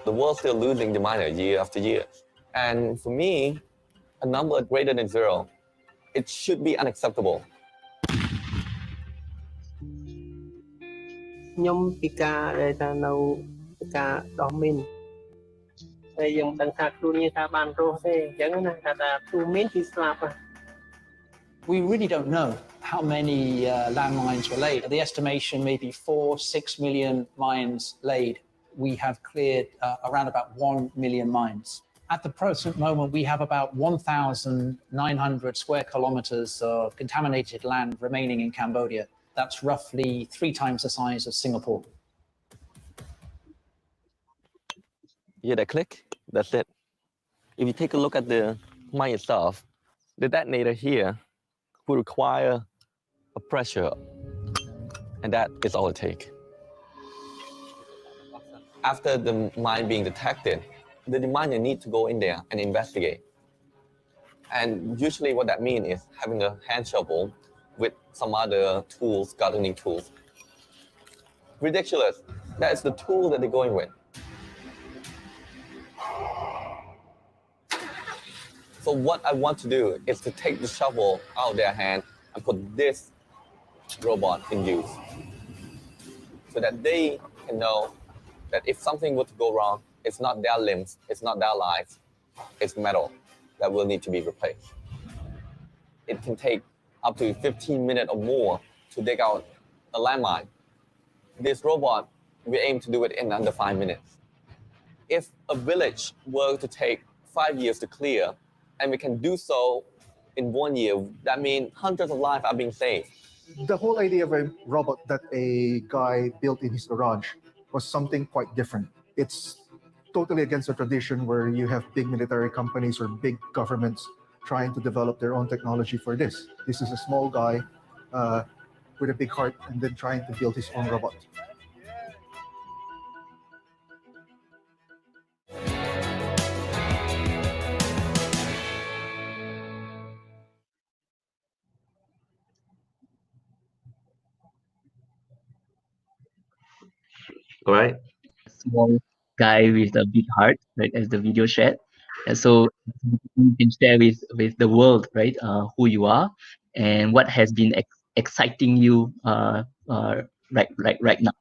the world's still losing the miner year after year. And for me, a number greater than 0, it should be unacceptable. ខ្ញុំពិការដែលថានៅការដោះមីនហើយយើងមិនដឹងថាខ្លួនយើងថាបានរស់ទេអញ្ចឹងណាថាទូមីនគឺស្លាប់ We really don't know how many landmines were laid. The estimation may be 4-6 million mines laid. We have cleared around about 1 million mines. At the present moment, we have about 1,900 square kilometers of contaminated land remaining in Cambodia. That's roughly 3 times the size of Singapore. Yeah, that click, that's it. If you take a look at the mine itself, the detonator here would require a pressure, and that is all it takes. After the mine being detected, the miner needs to go in there and investigate. And usually what that means is having a hand shovel with some other tools, gardening tools. Ridiculous. That is the tool that they're going with. So what I want to do is to take the shovel out of their hand and put this robot in use so that they can know that if something were to go wrong, it's not their limbs, it's not their lives, it's metal that will need to be replaced. It can take up to 15 minutes or more to dig out a landmine. This robot, we aim to do it in under 5 minutes. If a village were to take 5 years to clear, and we can do so in 1 year, that means hundreds of lives are being saved. The whole idea of a robot that a guy built in his garage was something quite different. It's totally against the tradition where you have big military companies or big governments trying to develop their own technology for this. This is a small guy with a big heart and then trying to build his own robot. All right. Small guy with a big heart, right, as the video shared. And so you can share with the world, right, who you are and what has been exciting you right now.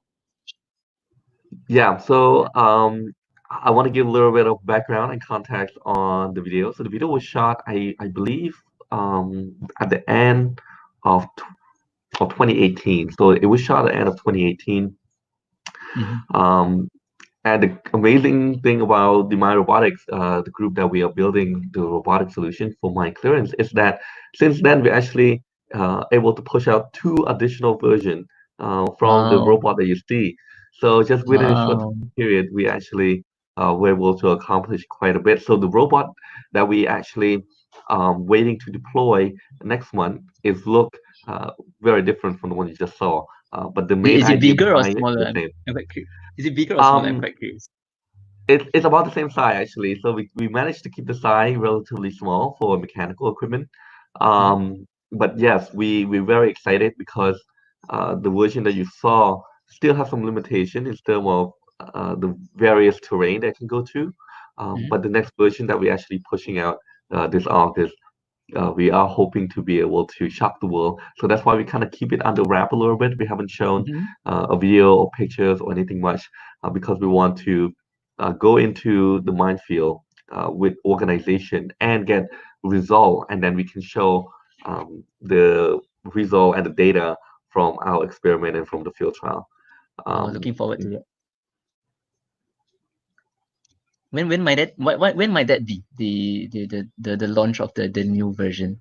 Yeah, so I want to give a little bit of background and context on the video. So the video was shot, I believe, at the end of 2018. So it was shot at the end of 2018. And the amazing thing about the Mine Robotics, the group that we are building the robotic solution for mine clearance, is that since then we're actually able to push out 2 additional versions from the robot that you see. So just within a short period, we actually were able to accomplish quite a bit. So the robot that we actually waiting to deploy next month is look very different from the one you just saw. But the main is it idea bigger or behind it smaller? is the same. Is it bigger or smaller? I'm quite curious. It's about the same size actually. So we managed to keep the size relatively small for mechanical equipment. But yes, we're very excited because the version that you saw still has some limitation in terms of the various terrain that can go to. But the next version that we're actually pushing out this August, we are hoping to be able to shock the world. So that's why we kind of keep it under wrap a little bit. We haven't shown a video or pictures or anything much because we want to go into the minefield with organization and get result, and then we can show the result and the data from our experiment and from the field trial. Looking forward to it. When might that be the launch of the new version?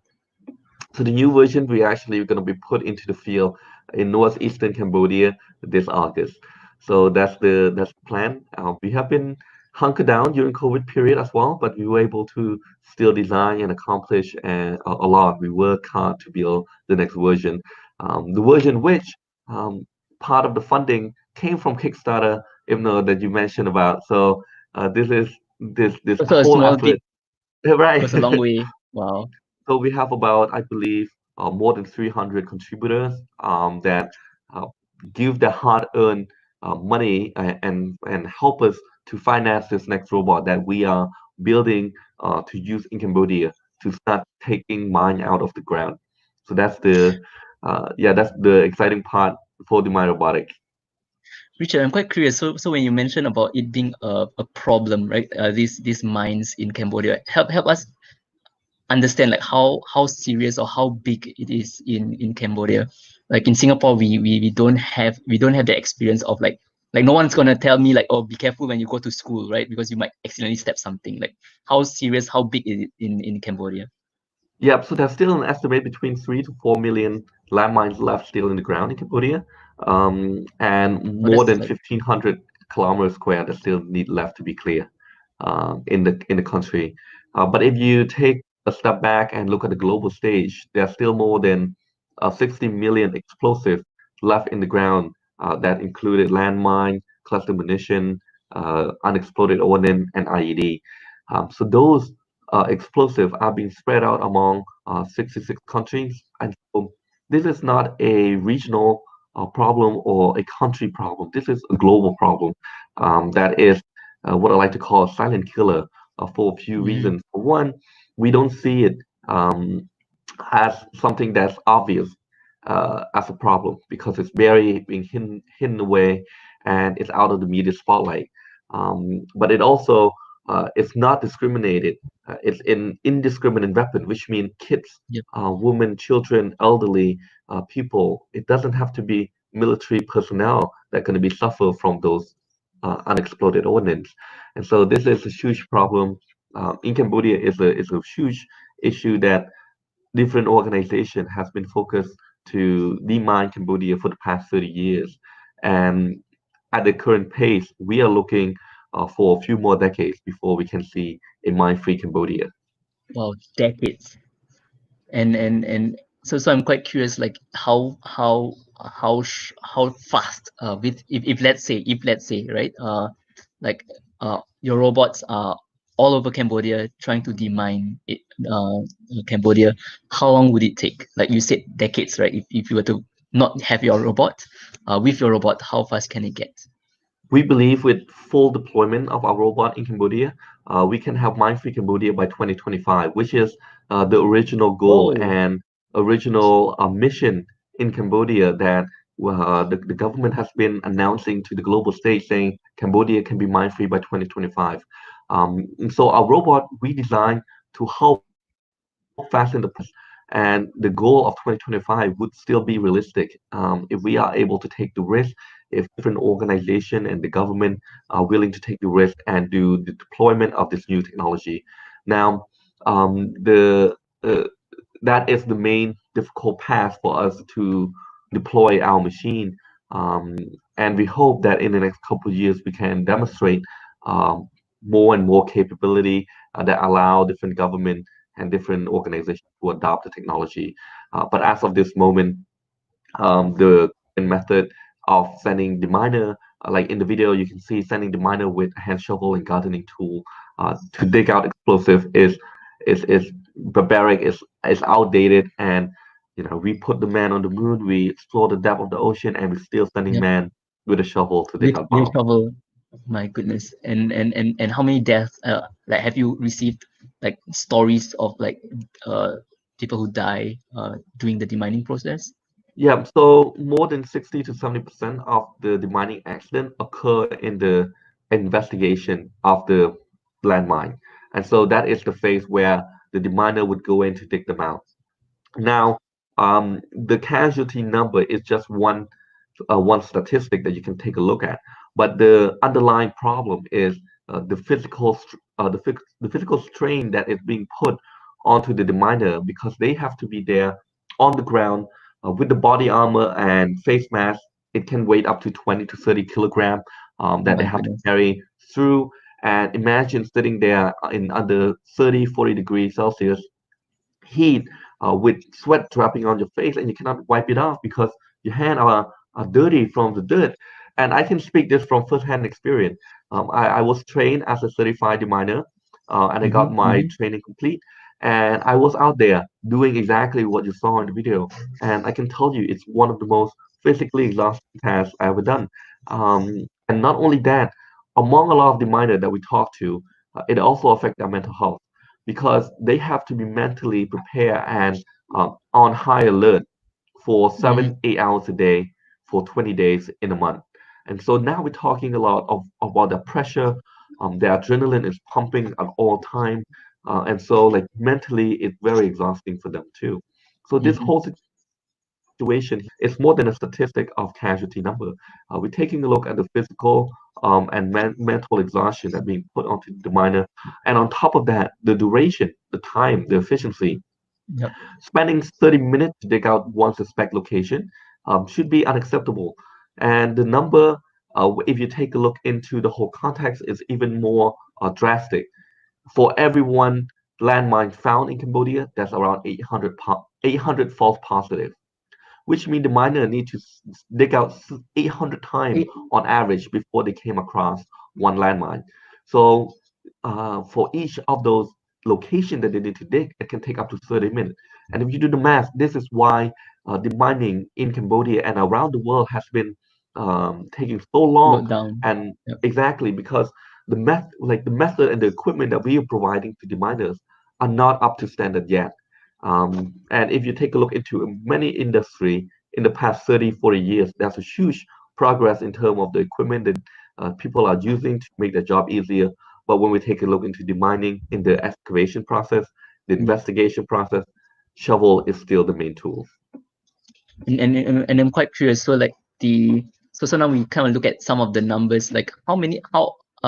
So the new version we actually going to be put into the field in northeastern Cambodia this August. So that's the plan. We have been hunkered down during COVID period as well, but we were able to still design and accomplish a lot. We work hard to build the next version. The version which part of the funding came from Kickstarter, Ibnur, that you mentioned about. So this whole effort, right? It was a long way. Wow. So we have about, I believe, more than 300 contributors that give their hard-earned money and help us to finance this next robot that we are building to use in Cambodia to start taking mine out of the ground. So that's the exciting part for the mine robotics. Richard, I'm quite curious. So when you mentioned about it being a problem, right? These mines in Cambodia, help us understand like how serious or how big it is in Cambodia. Like in Singapore, we don't have the experience of like no one's gonna tell me like, oh, be careful when you go to school, right? Because you might accidentally step something. Like how serious, how big is it in Cambodia? Yeah, so there's still an estimate between 3 to 4 million landmines left still in the ground in Cambodia, and Oh, more that's than like 1,500 kilometers square that still need left to be clear in the country. But if you take a step back and look at the global stage, there's still more than 60 million explosives left in the ground that included landmine, cluster munition, unexploded ordnance, and IED. So those explosives are being spread out among 66 countries. And so this is not a regional problem or a country problem. This is a global problem that is what I like to call a silent killer for a few reasons. For one, we don't see it as something that's obvious as a problem because it's very being hidden away and it's out of the media spotlight. But it also it's not discriminated. It's an indiscriminate weapon, which means kids, Yep. women, children, elderly people. It doesn't have to be military personnel that are going to be suffer from those unexploded ordnance. And so this is a huge problem. In Cambodia, is a huge issue that different organization has been focused to demine Cambodia for the past 30 years. And at the current pace, we are looking for a few more decades before we can see a mine-free Cambodia. Wow, decades. And so I'm quite curious like how fast with if let's say right like your robots are all over Cambodia trying to demine it Cambodia, how long would it take? Like you said, decades, right? If you were to not have your robot, with your robot, how fast can it get? We believe with full deployment of our robot in Cambodia, we can have mine-free Cambodia by 2025, which is the original goal Whoa. and original mission in Cambodia that the government has been announcing to the global stage saying Cambodia can be mine-free by 2025. And so our robot we designed to help fasten the process, and the goal of 2025 would still be realistic if we are able to take the risk, if different organization and the government are willing to take the risk and do the deployment of this new technology. Now, the that is the main difficult path for us to deploy our machine. And we hope that in the next couple of years we can demonstrate um, more and more capability that allow different government and different organizations to adopt the technology. But as of this moment, the method of sending the miner, like in the video, you can see sending the miner with a hand shovel and gardening tool to dig out explosive is barbaric, is outdated, and we put the man on the moon, we explore the depth of the ocean, and we're still sending Yep. man with a shovel to dig out With bomb. shovel. My goodness. And how many deaths like have you received like stories of like people who die during the demining process? Yeah, so more than 60 to 70% of the mining accident occur in the investigation of the landmine. And so that is the phase where the deminer would go in to dig them out. Now, the casualty number is just one statistic that you can take a look at, but the underlying problem is the physical strain that is being put onto the deminer because they have to be there on the ground with the body armor and face mask. It can weigh up to 20 to 30 kilogram Oh that they my have to goodness. carry through. And imagine sitting there in under 30, 40 degrees Celsius heat with sweat dropping on your face and you cannot wipe it off because your hands are dirty from the dirt. And I can speak this from first-hand experience. I was trained as a certified deminer and I got my training complete. And I was out there doing exactly what you saw in the video. And I can tell you it's one of the most physically exhausting tasks I ever done. And not only that, among a lot of the miners that we talk to, it also affects their mental health because they have to be mentally prepared and on high alert for 7-8 hours a day for 20 days in a month. And so now we're talking a lot about the pressure. Their adrenaline is pumping at all time, and so like mentally, it's very exhausting for them too. So this whole situation is more than a statistic of casualty number. We're taking a look at the physical and mental exhaustion that being put onto the miner, and on top of that, the duration, the time, the efficiency. Yep. Spending 30 minutes to dig out one suspect location should be unacceptable. And the number, if you take a look into the whole context, is even more drastic. For every one landmine found in Cambodia, that's around 800 false positive, which means the miner need to dig out 800 times on average before they came across one landmine. So for each of those locations that they need to dig, it can take up to 30 minutes. And if you do the math, this is why the mining in Cambodia and around the world has been taking so long. Down. And Yep. exactly because the method and the equipment that we are providing to the miners are not up to standard yet. And if you take a look into many industry in the past 30, 40 years, there's a huge progress in terms of the equipment that people are using to make their job easier. But when we take a look into the mining, in the excavation process, the investigation process, shovel is still the main tool. And I'm quite curious. So like so now we kind of look at some of the numbers, like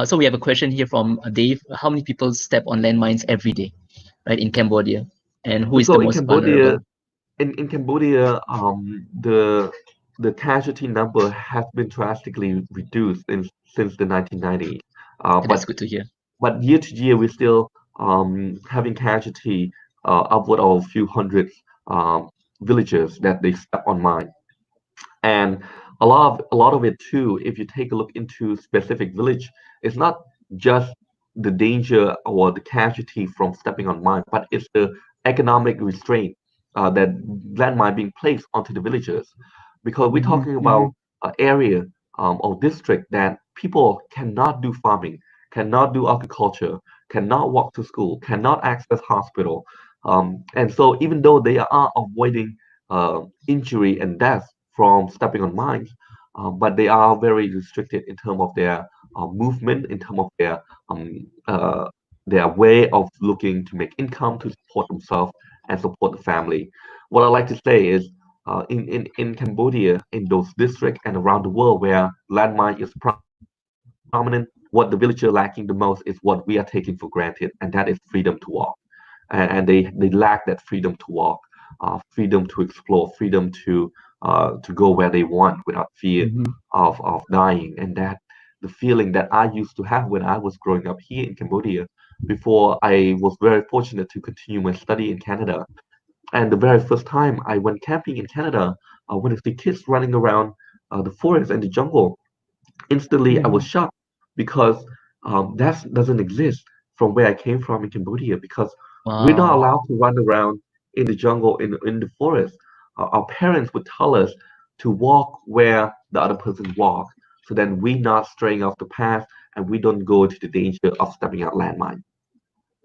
so we have a question here from Dave. How many people step on landmines every day, right, in Cambodia? And who is So the in most Cambodia, vulnerable? in Cambodia, the casualty number has been drastically reduced since the 1990s. That's good to hear. But year to year, we're still having casualty upward of a few hundred villagers that they step on mine. And a lot of it too, if you take a look into specific village, it's not just the danger or the casualty from stepping on mine, but it's the economic restraint that landmine being placed onto the villagers, because we're talking about an area or district that people cannot do farming, cannot do agriculture, cannot walk to school, cannot access hospital, and so even though they are avoiding injury and death from stepping on mines, but they are very restricted in terms of their movement, in terms of their way of looking to make income to support themselves and support the family. What I like to say is, in Cambodia, in those districts and around the world where landmine is prominent, what the villager lacking the most is what we are taking for granted, and that is freedom to walk. And they lack that freedom to walk, freedom to explore, freedom to go where they want without fear of dying. And that the feeling that I used to have when I was growing up here in Cambodia, before I was very fortunate to continue my study in Canada. And the very first time I went camping in Canada, when I see kids running around the forest and the jungle, instantly I was shocked because that doesn't exist from where I came from in Cambodia, because we're not Wow. allowed to run around in the jungle, in the forest. Our parents would tell us to walk where the other person walk, so then we're not straying off the path and we don't go into the danger of stepping out landmine.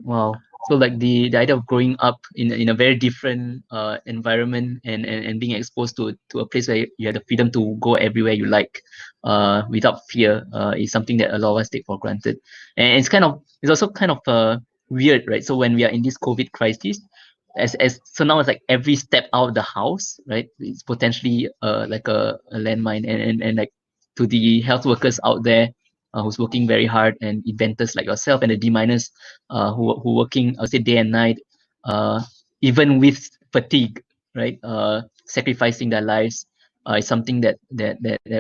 Wow. So like the idea of growing up in a very different environment and being exposed to a place where you have the freedom to go everywhere you like without fear is something that a lot of us take for granted. And it's also kind of weird, right? So when we are in this COVID crisis, as so now it's like every step out of the house, right? It's potentially like a landmine, and like to the health workers out there who's working very hard, and inventors like yourself and the deminers who working, I would say, day and night, even with fatigue, right? Sacrificing their lives is something that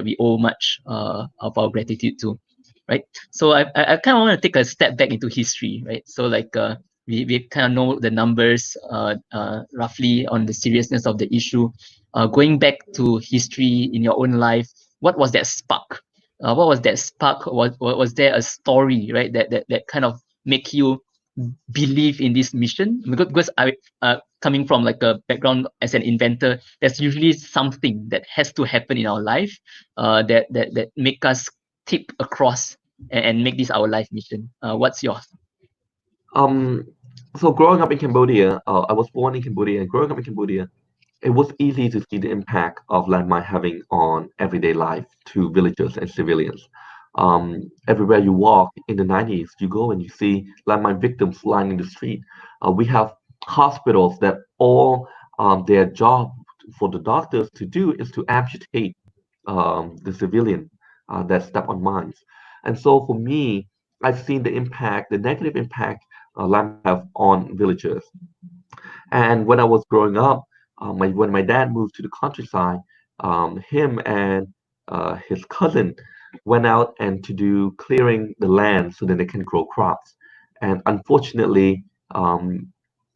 we owe much of our gratitude to, right? So I kind of want to take a step back into history, right? So like we kind of know the numbers roughly on the seriousness of the issue. Going back to history in your own life, what was that spark? What was that spark? Was there a story, right, that kind of make you believe in this mission? Because I coming from like a background as an inventor, there's usually something that has to happen in our life that make us tip across and make this our life mission. What's yours? Um, so growing up in Cambodia, I was born in Cambodia, and growing up in Cambodia, it was easy to see the impact of landmine having on everyday life to villagers and civilians. Everywhere you walk in the 90s, you go and you see landmine victims lying in the street. We have hospitals that all their job for the doctors to do is to amputate the civilian that step on mines. And so for me, I've seen the impact, the negative impact landmines have on villagers. And when I was growing up, when my dad moved to the countryside, him and his cousin went out and to do clearing the land so that they can grow crops. And unfortunately,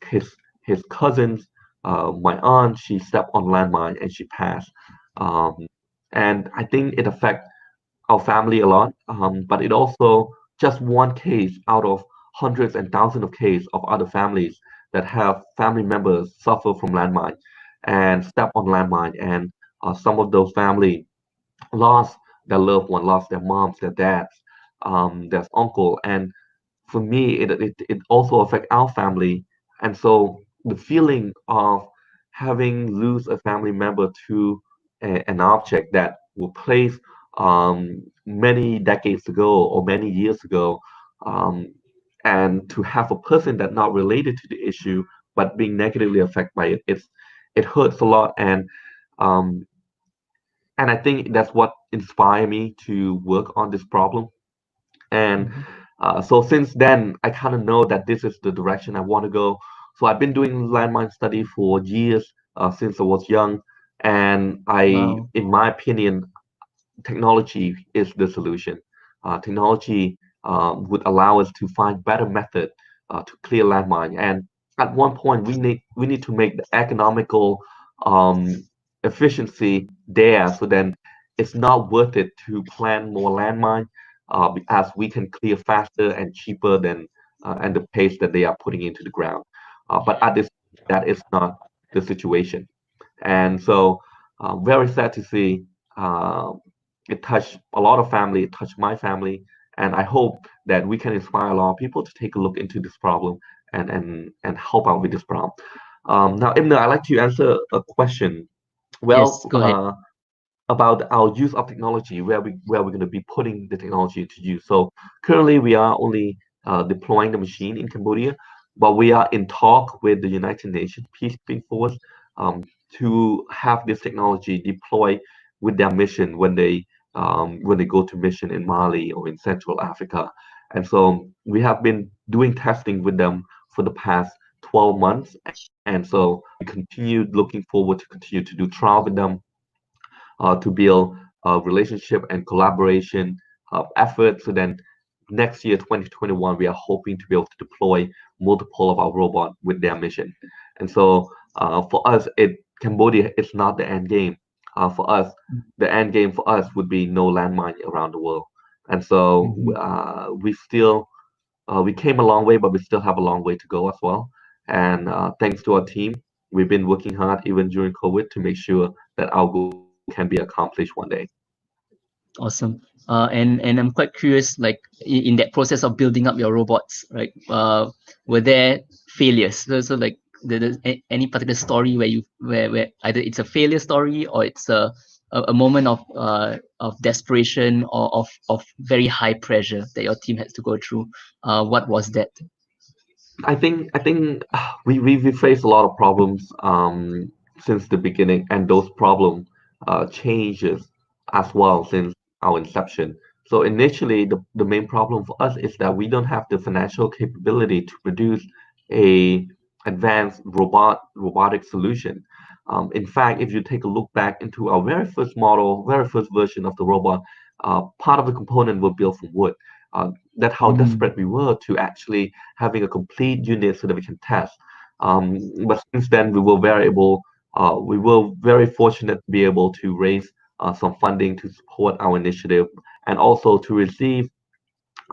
his his cousins, my aunt, she stepped on landmine and she passed. Um, and I think it affected our family a lot, but it also just one case out of hundreds and thousands of cases of other families that have family members suffer from landmine and step on landmine, and some of those family lost their loved one, lost their moms, their dads, their uncle, and for me, it also affect our family. And so the feeling of having lose a family member to an object that was placed many decades ago or many years ago, um, and to have a person that not related to the issue but being negatively affected by it, it hurts a lot. Um, and I think that's what inspired me to work on this problem. And Mhm. so since then, I kind of know that this is the direction I want to go. So I've been doing landmine study for years, since I was young. And Wow. in my opinion, technology is the solution. Technology would allow us to find better method to clear landmine. And at one point, we need to make the economical um, efficiency there, so then it's not worth it to plan more landmine, as we can clear faster and cheaper than and the pace that they are putting into the ground. But at this, that is not the situation. And so, very sad to see. Uh, it touched a lot of family. It touched my family, and I hope that we can inspire a lot of people to take a look into this problem and help out with this problem. Now, Ibn, I'd like to answer a question. Yes, Well, go ahead. about our use of technology, where we're going to be putting the technology to use. So currently, we are only deploying the machine in Cambodia, but we are in talk with the United Nations Peacekeeping Force to have this technology deployed with their mission when they go to mission in Mali or in Central Africa. And so we have been doing testing with them for the past 12 months. And so we continue looking forward to continue to do trial with them to build a relationship and collaboration effort. So then next year, 2021, we are hoping to be able to deploy multiple of our robots with their mission. And so for us, Cambodia is not the end game. For us, the end game for us would be no landmine around the world. And so Mhm. we came a long way, but we still have a long way to go as well. And thanks to our team, we've been working hard even during COVID to make sure that our goal can be accomplished one day. Awesome. And I'm quite curious, like in that process of building up your robots, right? Were there failures? So like, any particular story where where either it's a failure story or it's a moment of desperation or of very high pressure that your team has to go through. What was that? I think we faced a lot of problems since the beginning, and those problems changes as well since our inception. So initially, the main problem for us is that we don't have the financial capability to produce a advanced robotic solution. In fact, if you take a look back into our very first model, very first version of the robot, part of the component were built from wood. That's how Mm, desperate we were to actually having a complete unit so that we can test. But since then, we were very fortunate to be able to raise some funding to support our initiative and also to receive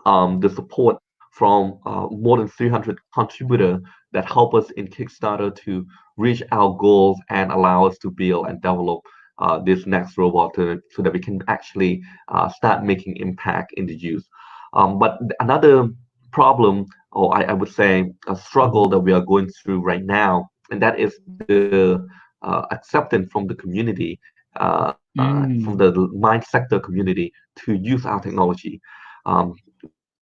the support from more than 300 contributors that help us in Kickstarter to reach our goals and allow us to build and develop this next robot so that we can actually start making impact in the use. But another problem, or I would say a struggle that we are going through right now, and that is the acceptance from the community, from the Mm. mine sector community to use our technology. Um,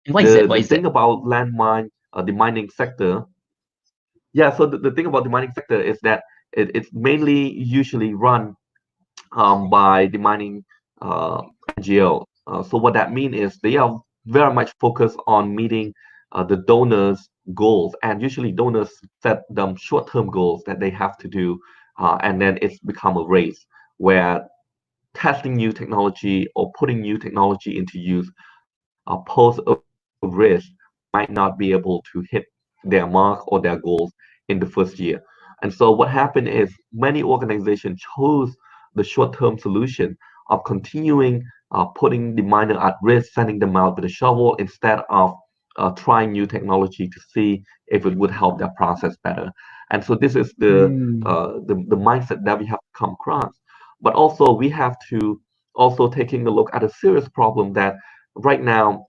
And why is that? the Why is that? thing about landmine, the mining sector, yeah. So the thing about the mining sector is that it's mainly usually run by the mining NGO. So what that means is they are very much focused on meeting the donors' goals, and usually donors set them short-term goals that they have to do, and then it's become a race where testing new technology or putting new technology into use pose a risk might not be able to hit their mark or their goals in the first year. And so what happened is many organizations chose the short-term solution of continuing putting the miner at risk, sending them out with a shovel instead of trying new technology to see if it would help their process better. And so this is Mm. the mindset that we have come across. But also we have to also taking a look at a serious problem that right now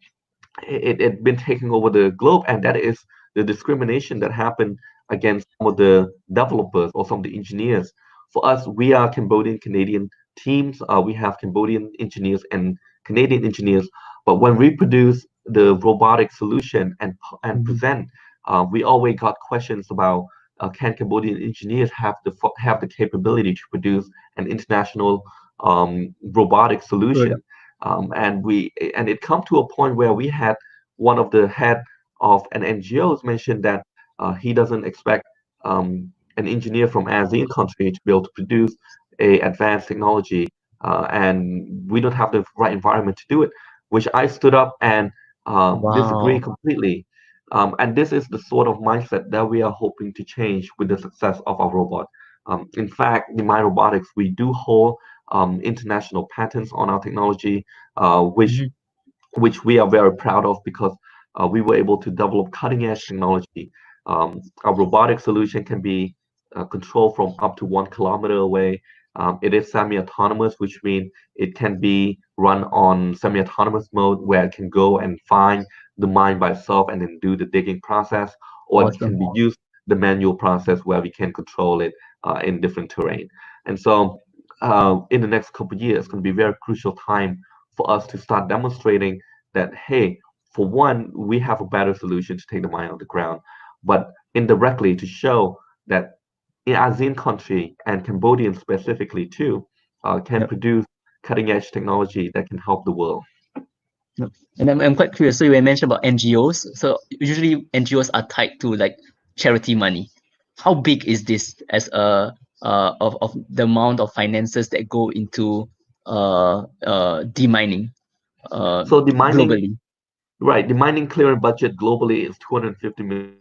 it been taking over the globe, and that is the discrimination that happened against some of the developers or some of the engineers. For us, we are Cambodian Canadian teams. We have Cambodian engineers and Canadian engineers. But when we produce the robotic solution and Mhm. present, we always got questions about can Cambodian engineers have the capability to produce an international robotic solution? Product. And it come to a point where we had one of the head of an NGOs mentioned that he doesn't expect an engineer from ASEAN country to be able to produce a advanced technology, and we don't have the right environment to do it. Which I stood up and disagree Wow. completely. And this is the sort of mindset that we are hoping to change with the success of our robot. In fact, in my robotics, we do hold international patents on our technology, Mhm. which we are very proud of because we were able to develop cutting edge technology. Our robotic solution can be controlled from up to 1 kilometer away. It is semi-autonomous, which means it can be run on semi-autonomous mode where it can go and find the mine by itself and then do the digging process, or it can Awesome. be used the manual process where we can control it in different terrain. And so in the next couple of years, it's going to be very crucial time for us to start demonstrating that, hey, for one, we have a better solution to take the mine on the ground, but indirectly to show that in ASEAN country and Cambodian specifically too, can Yep. produce cutting edge technology that can help the world. Yep. And I'm quite curious. So you mentioned about NGOs. So usually NGOs are tied to like charity money. How big is this as a of the amount of finances that go into demining So the mining, globally? right, the mining clearing budget globally is $250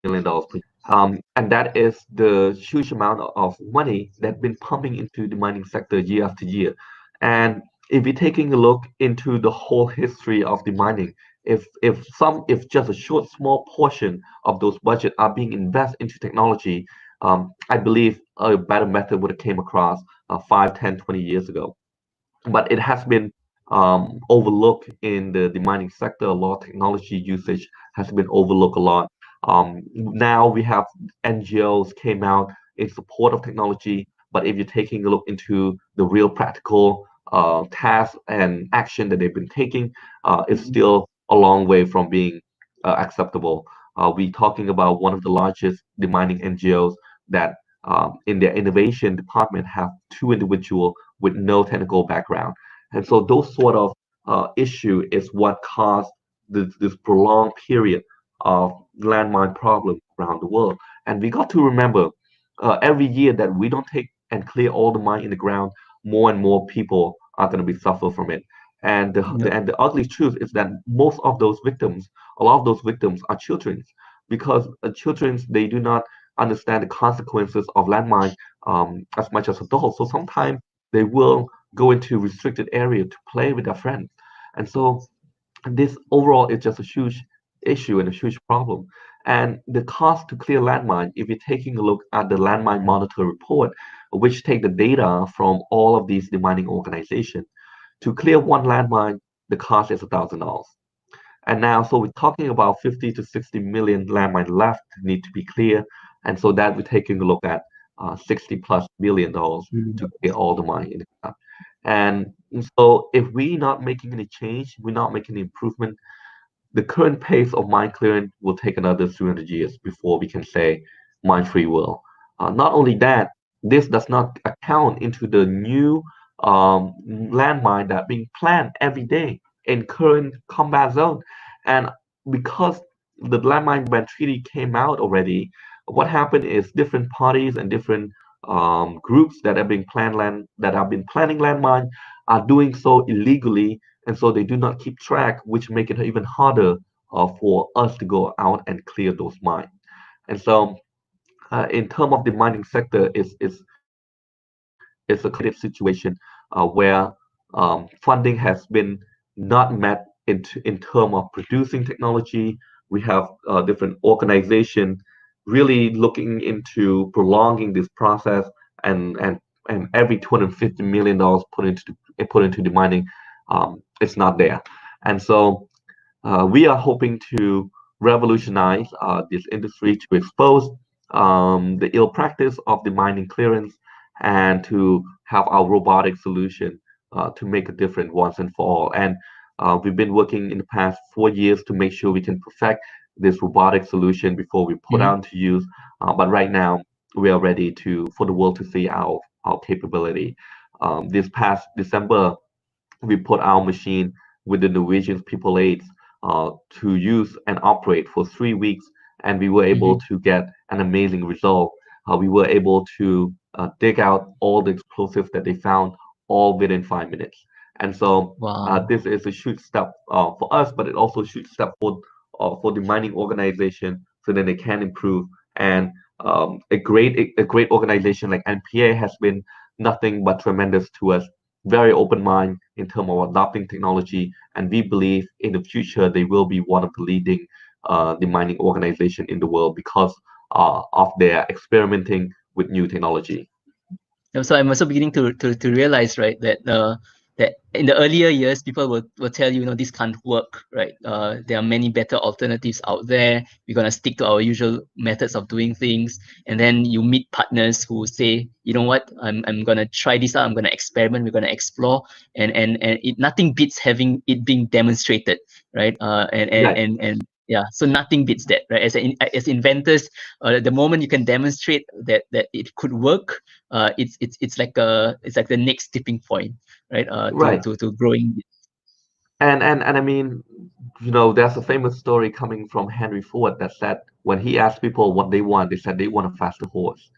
million per year. And that is the huge amount of money that's been pumping into the mining sector year after year. And if you're taking a look into the whole history of the mining, if just a short small portion of those budget are being invested into technology, I believe a better method would have came across 5, 10, 20 years ago. But it has been overlooked in the mining sector. A lot of technology usage has been overlooked a lot. Now we have NGOs came out in support of technology, but if you're taking a look into the real practical tasks and action that they've been taking, it's still a long way from being acceptable. We're talking about one of the largest mining NGOs that in their innovation department have two individuals with no technical background. And so those sort of issue is what caused this prolonged period of landmine problem around the world. And we got to remember every year that we don't take and clear all the mine in the ground, more and more people are going to be suffer from it. And Yep. and the ugly truth is that most of those victims, a lot of those victims are children, because children they do not understand the consequences of landmine as much as adults. So sometimes they will go into restricted area to play with their friends. And so this overall is just a huge issue and a huge problem. And the cost to clear landmine, if you're taking a look at the landmine monitor report, which take the data from all of these demining organizations, to clear one landmine, the cost is $1,000. And now, so we're talking about 50 to 60 million landmines left need to be clear. And so that we're taking a look at $60+ billion to clear all the mine in the ground. And so if we're not making any change, we're not making any improvement, the current pace of mine clearing will take another 300 years before we can say mine-free world. Not only that, this does not account into the new landmine that being planned every day in current combat zone. And because the landmine ban treaty came out already, what happened is different parties and different groups that have been planning landmine are doing so illegally, and so they do not keep track, which make it even harder for us to go out and clear those mines. And so, in terms of the mining sector, it's a complicated situation where funding has been not met in terms of producing technology. We have different organizations really looking into prolonging this process, and and and every $250 million put into the mining, it's not there. And so we are hoping to revolutionize this industry to expose the ill practice of the mining clearance and to have our robotic solution to make a difference once and for all. And we've been working in the past 4 years to make sure we can perfect this robotic solution before we put out to use. But right now, we are ready for the world to see our capability. This past December, we put our machine with the Norwegian People Aids to use and operate for 3 weeks, and we were able to get an amazing result. We were able to dig out all the explosives that they found all within 5 minutes. And so Wow. this is a huge step for us, but it also a huge step for the mining organization so that they can improve. And a great organization like NPA has been nothing but tremendous to us, very open mind in terms of adopting technology, and we believe in the future they will be one of the leading the mining organization in the world because of their experimenting with new technology. So I'm also beginning to realize, right, that in the earlier years, people will tell you, this can't work, right? There are many better alternatives out there. We're gonna stick to our usual methods of doing things, and then you meet partners who say, you know what, I'm gonna try this out. I'm gonna experiment. We're gonna explore, and nothing beats having it being demonstrated, right? Right. And yeah, so nothing beats that, right? As inventors, the moment you can demonstrate that it could work, it's like the next tipping point, right? Right. To growing. And I mean, there's a famous story coming from Henry Ford that said when he asked people what they want, they said they want a faster horse.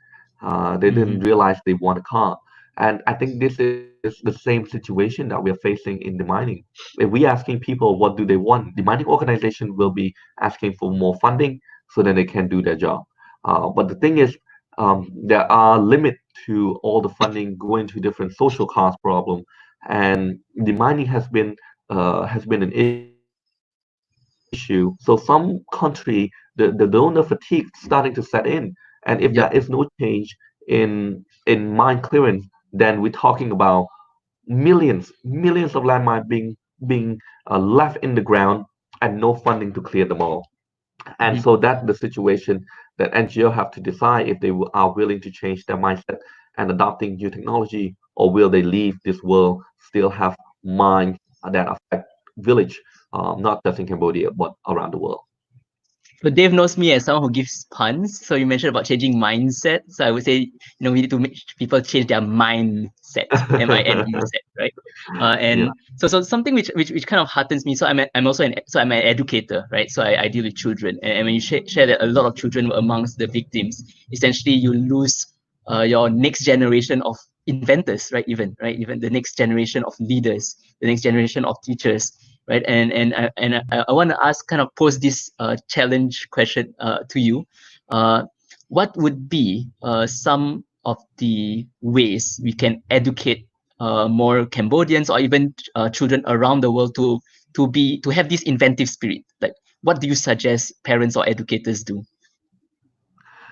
They didn't realize they want a car. And I think this is the same situation that we are facing in the mining. If we asking people what do they want, the mining organization will be asking for more funding so that they can do their job. But the thing is, there are limits to all the funding going to different social cost problem, and the mining has been an issue. So some country, the donor fatigue starting to set in, and if there is no change in mine clearance, then we're talking about millions of landmines being left in the ground and no funding to clear them all. And so that's the situation that NGO have to decide if they are willing to change their mindset and adopting new technology, or will they leave this world still have minds that affect village, not just in Cambodia but around the world. So Dave knows me as someone who gives puns. So you mentioned about changing mindset. So I would say, we need to make people change their mindset, MINEZ, right? Yeah. And so something which kind of heartens me. So I'm an educator, right? So I deal with children, and when you share that a lot of children were amongst the victims, essentially you lose your next generation of inventors, right? Even the next generation of leaders, the next generation of teachers, right? And I want to kind of pose this challenge question to you. What would be some of the ways we can educate more Cambodians or even children around the world to have this inventive spirit? Like, what do you suggest parents or educators do?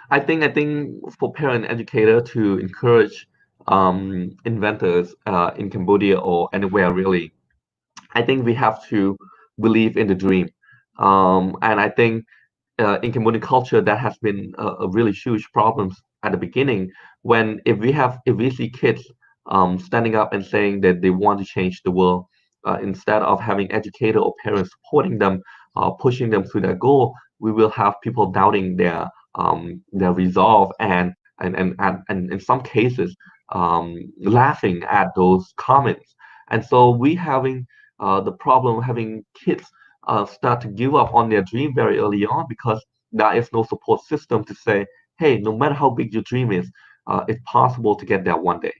I think for parent educator to encourage inventors in Cambodia or anywhere really, I think we have to believe in the dream. And I think in Cambodian culture that has been a really huge problem at the beginning. When if we see kids standing up and saying that they want to change the world, instead of having educator or parents supporting them, pushing them to their goal, we will have people doubting their resolve and in some cases laughing at those comments. And so we having the problem of having kids start to give up on their dream very early on because there is no support system to say, hey, no matter how big your dream is, it's possible to get there one day.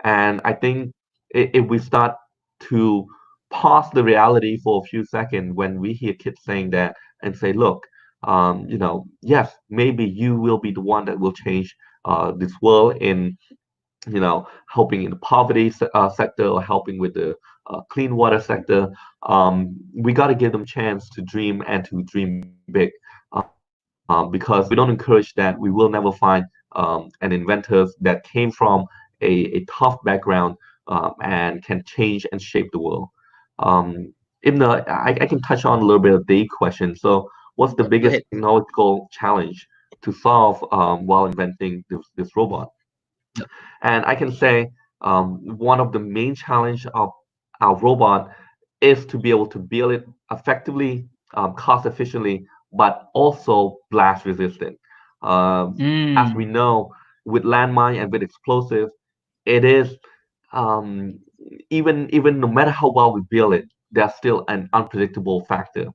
And I think if we start to pause the reality for a few seconds when we hear kids saying that and say, look, yes, maybe you will be the one that will change this world in helping in the poverty sector or helping with the clean water sector. We got to give them chance to dream and to dream big, because if we don't encourage that, we will never find an inventors that came from a tough background and can change and shape the world. Ibn, I can touch on a little bit of the question. So, what's the Go biggest ahead. technological challenge to solve while inventing this robot? Yep. And I can say one of the main challenge of our robot is to be able to build it effectively, cost efficiently, but also blast resistant. As we Mm, know, with landmine and with explosive, it is um, even no matter how well we build it, there's still an unpredictable factor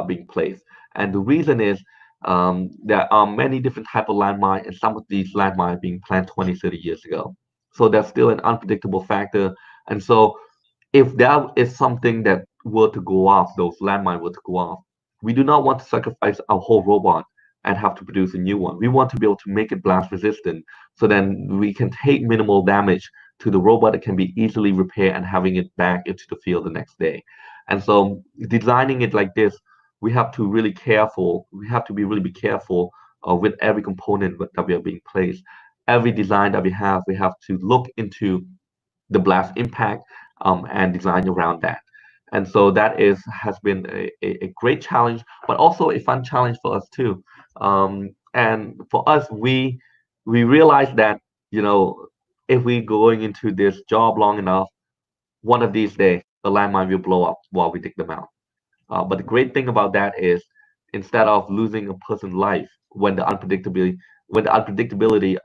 being placed. And the reason is there are many different type of landmine, and some of these landmines being planned 20, 30 years ago. So there's still an unpredictable factor. And so if that is something that were to go off, those landmines were to go off, we do not want to sacrifice our whole robot and have to produce a new one. We want to be able to make it blast resistant so then we can take minimal damage to the robot that can be easily repaired and having it back into the field the next day. And so designing it like this, we have to really careful. We have to be really be careful with every component that we are being placed. Every design that we have to look into the blast impact and design around that. And so that is has been a great challenge, but also a fun challenge for us too. And for us, we realize that if we going into this job long enough, one of these days the landmine will blow up while we dig them out. But the great thing about that is, instead of losing a person's life when the unpredictability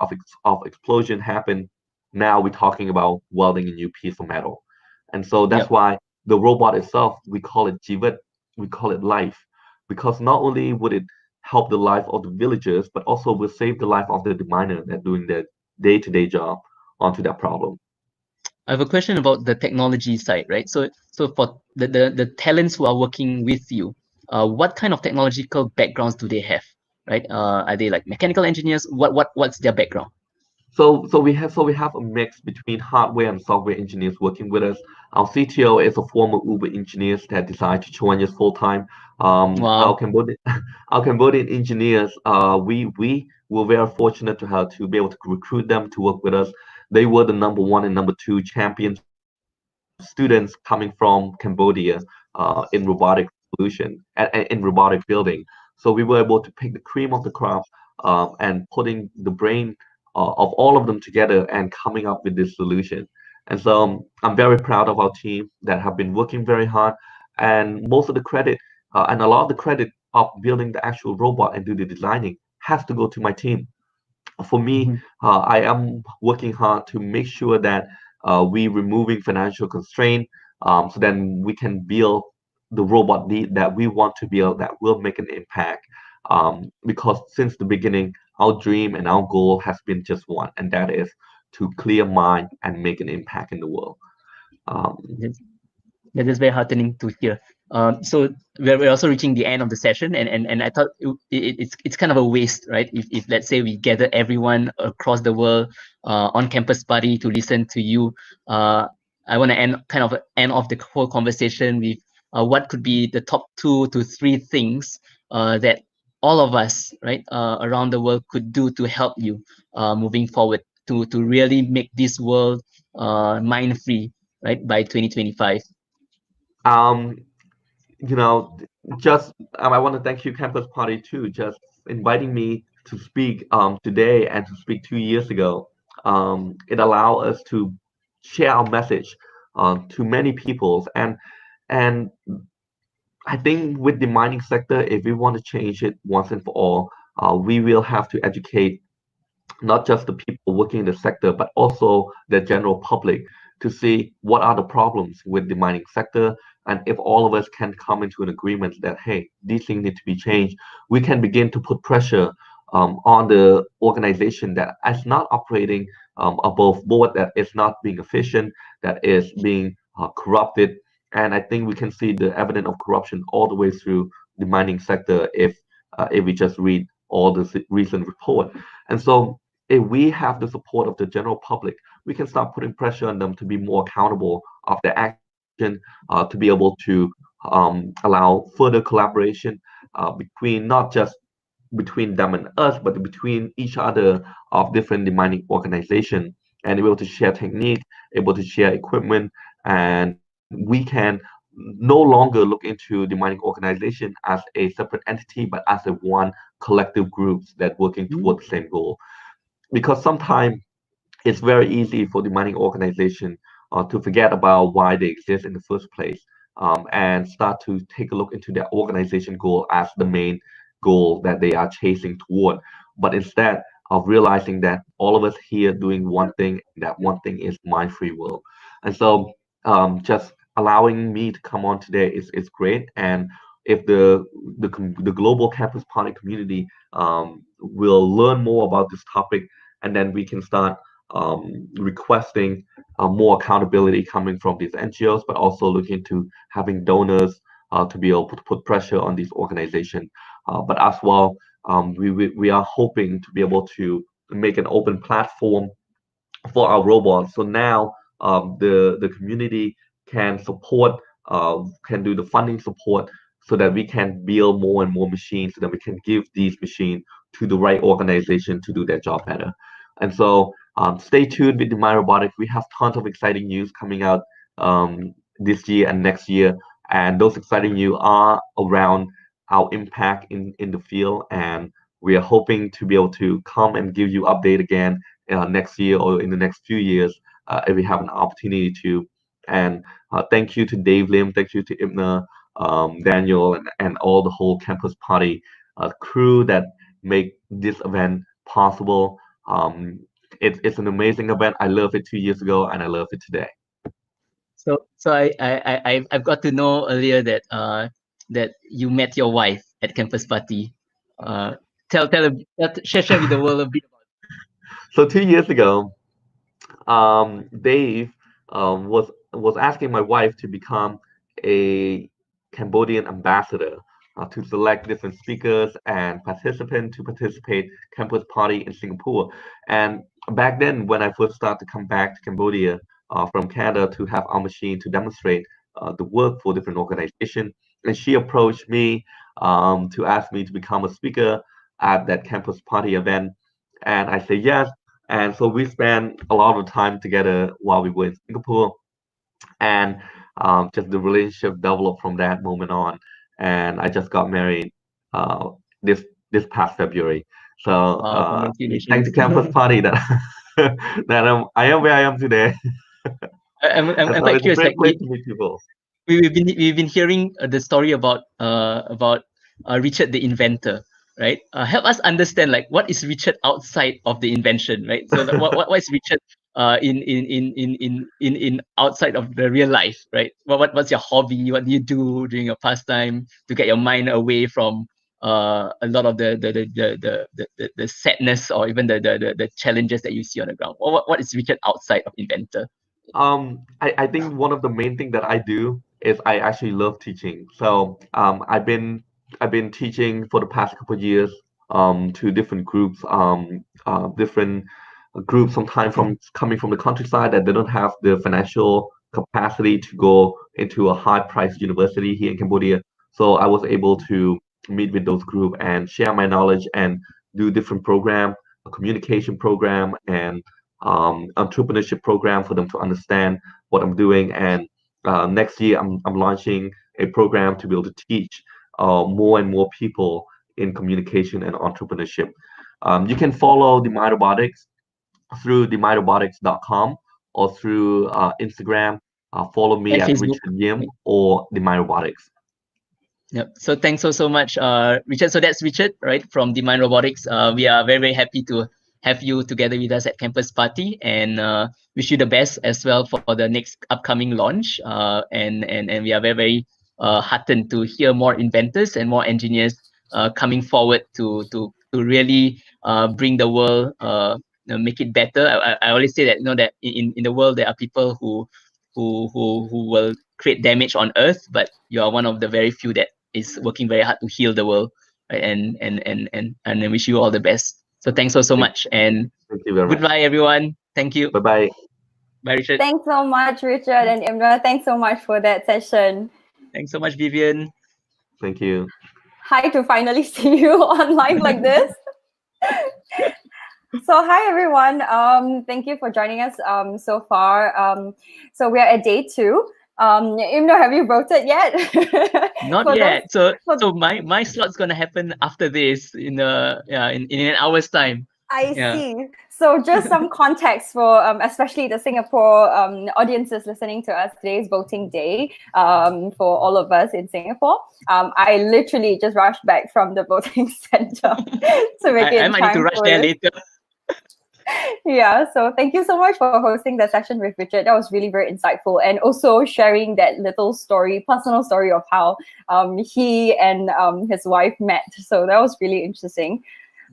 of explosion happen, now we're talking about welding a new piece of metal. And so that's yep. why the robot itself, we call it jivat, we call it life, because not only would it help the life of the villagers, but also will save the life of the miner that doing their day-to-day job onto that problem. I have a question about the technology side, right? So for the talents who are working with you, what kind of technological backgrounds do they have, right? Are they like mechanical engineers? What's their background? So we have a mix between hardware and software engineers working with us. Our CTO is a former Uber engineer that decided to join us full time. Our Wow. Cambodian our Cambodian engineers, we were very fortunate to have to be able to recruit them to work with us. They were the number one and number two champion students coming from Cambodia in robotic solution and in robotic building. So we were able to pick the cream of the crop and putting the brain of all of them together and coming up with this solution. And so I'm very proud of our team that have been working very hard. And most of the credit and a lot of the credit of building the actual robot and do the designing has to go to my team. For me, Mhm. I am working hard to make sure that we removing financial constraint, so then we can build the robot that we want to build that will make an impact. Because since the beginning, our dream and our goal has been just one, and that is to clear mind and make an impact in the world. Um, That is very heartening to hear. So we're also reaching the end of the session, and I thought it's kind of a waste, right? If let's say we gather everyone across the world on campus party to listen to you, I want to end off the whole conversation with what could be the top 2 to 3 things that all of us, right, around the world could do to help you moving forward to really make this world mind free, right, by 2025. um, just I want to thank you, Campus Party, too, just inviting me to speak today and to speak 2 years ago. It allowed us to share our message to many people, and I think with the mining sector, if we want to change it once and for all, we will have to educate not just the people working in the sector, but also the general public to see what are the problems with the mining sector. And if all of us can come into an agreement that, hey, these things need to be changed, we can begin to put pressure on the organization that is not operating above board, that is not being efficient, that is being corrupted. And I think we can see the evidence of corruption all the way through the mining sector if we just read all the recent report. And so if we have the support of the general public, we can start putting pressure on them to be more accountable of their action, to be able to allow further collaboration between not just between them and us, but between each other of different mining organizations, and able to share technique, able to share equipment, and we can no longer look into the mining organization as a separate entity, but as a one collective groups that working toward the same goal. Because sometimes it's very easy for the mining organization to forget about why they exist in the first place, and start to take a look into their organization goal as the main goal that they are chasing toward. But instead of realizing that all of us here doing one thing, that one thing is my free will. And so just allowing me to come on today is great. And if the global campus party community will learn more about this topic, and then we can start requesting more accountability coming from these NGOs, but also look into having donors to be able to put pressure on these organizations. But as well, we are hoping to be able to make an open platform for our robots. So now the community can support, can do the funding support so that we can build more and more machines, so that we can give these machines to the right organization to do their job better. And so stay tuned with the My Robotics. We have tons of exciting news coming out this year and next year. And those exciting news are around our impact in the field. And we are hoping to be able to come and give you update again next year or in the next few years if we have an opportunity to. And thank you to Dave Lim, thank you to Ibnur, Daniel, and all the whole campus party crew that make this event possible. It's an amazing event. I loved it 2 years ago, and I love it today. So I've got to know earlier that that you met your wife at campus party. Share with the world a bit about it. So 2 years ago, Dave was asking my wife to become a Cambodian ambassador to select different speakers and participants to participate campus party in Singapore. And back then, when I first started to come back to Cambodia from Canada to have our machine to demonstrate the work for different organizations, and she approached me to ask me to become a speaker at that campus party event, and I said yes. And so we spent a lot of time together while we were in Singapore, and just the relationship developed from that moment on. And I just got married this past February. So thanks congratulations. to campus party that I am where I am today. I'm And so quite it's a curious. great Like place to meet people. we've been hearing the story about Richard the inventor, right? Help us understand, like, what is Richard outside of the invention, right? So what is Richard in outside of the real life, right? What's your hobby? What do you do during your pastime to get your mind away from a lot of the sadness or even the challenges that you see on the ground? What is Richard outside of inventor? I think one of the main thing that I do is I actually love teaching. So I've been teaching for the past couple of years to different groups, different groups sometimes from coming from the countryside that they don't have the financial capacity to go into a high priced university here in Cambodia. So I was able to meet with those groups and share my knowledge and do different program, a communication program, and entrepreneurship program for them to understand what I'm doing. And next year I'm launching a program to be able to teach more and more people in communication and entrepreneurship. You can follow Demand Robotics through demyrobotics.com or through Instagram. Follow me And at Facebook. Richard Yim or Demand Robotics. Yep. So thanks so much, Richard. So that's Richard, right, from Demand Robotics. We are very happy to have you together with us at Campus Party, and wish you the best as well for the next upcoming launch. And we are very heartened to hear more inventors and more engineers coming forward to really bring the world, make it better. I always say that that in the world there are people who will create damage on Earth, but you are one of the very few that is working very hard to heal the world, right? And I wish you all the best. So thanks so much, and Thank you very much. goodbye everyone. Thank you. Bye-bye. Bye, Richard. Thanks so much, Richard and Ibnur. Thanks so much for that session. Thanks so much, Vivian. Thank you. Hi to finally see you online like this. So hi everyone. Thank you for joining us so far. So we are at day 2. Ibnur, have you voted yet? Not yet. So my slot's gonna happen after this in an hour's time. I see. So just some context for especially the Singapore audiences listening to us. Today's voting day for all of us in Singapore. I literally just rushed back from the voting center to make it. I might need to rush there later. Yeah, so thank you so much for hosting the session with Richard. That was really very insightful, and also sharing that little story, personal story of how he and his wife met. So that was really interesting.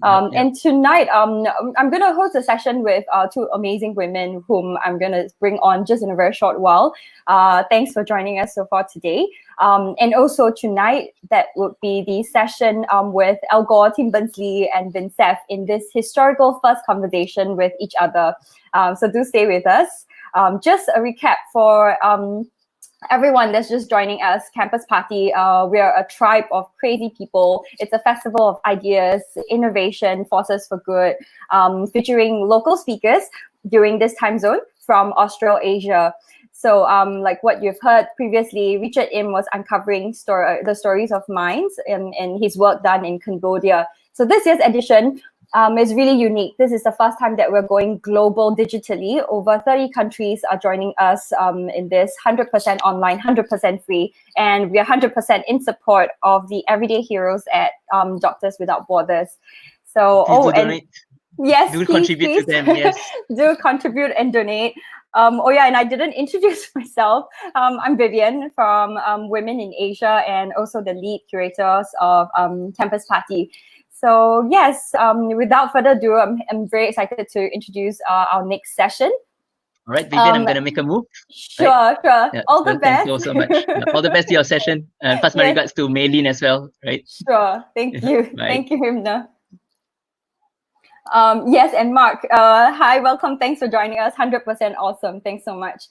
And tonight, I'm going to host a session with 2 amazing women whom I'm going to bring on just in a very short while. Thanks for joining us so far today. And also tonight, that would be the session with El Gore, Tim Berners-Lee, and Vincef in this historical first conversation with each other. So do stay with us. Just a recap for everyone that's just joining us, Campus Party. We are a tribe of crazy people. It's a festival of ideas, innovation, forces for good, featuring local speakers during this time zone from Australasia. So like what you've heard previously, Richard Im was uncovering the stories of mines and his work done in Cambodia. So this year's edition is really unique. This is the first time that we're going global digitally. Over 30 countries are joining us in this 100% online, 100% free. And we are 100% in support of the everyday heroes at Doctors Without Borders. So, donate. Yes, do contribute to them, yes. Do contribute and donate. And I didn't introduce myself. I'm Vivian from Women in Asia and also the lead curators of Campus Party. So yes, without further ado, I'm very excited to introduce our next session. All right, Vivian, I'm going to make a move. Sure, right? sure. Yeah, all the best. Thank you so much. All the best to your session. And pass my regards to Maylene as well, right? Sure. Thank you. Bye. Thank you, Himna. Yes, and Mark, hi, welcome. Thanks for joining us. 100% awesome. Thanks so much.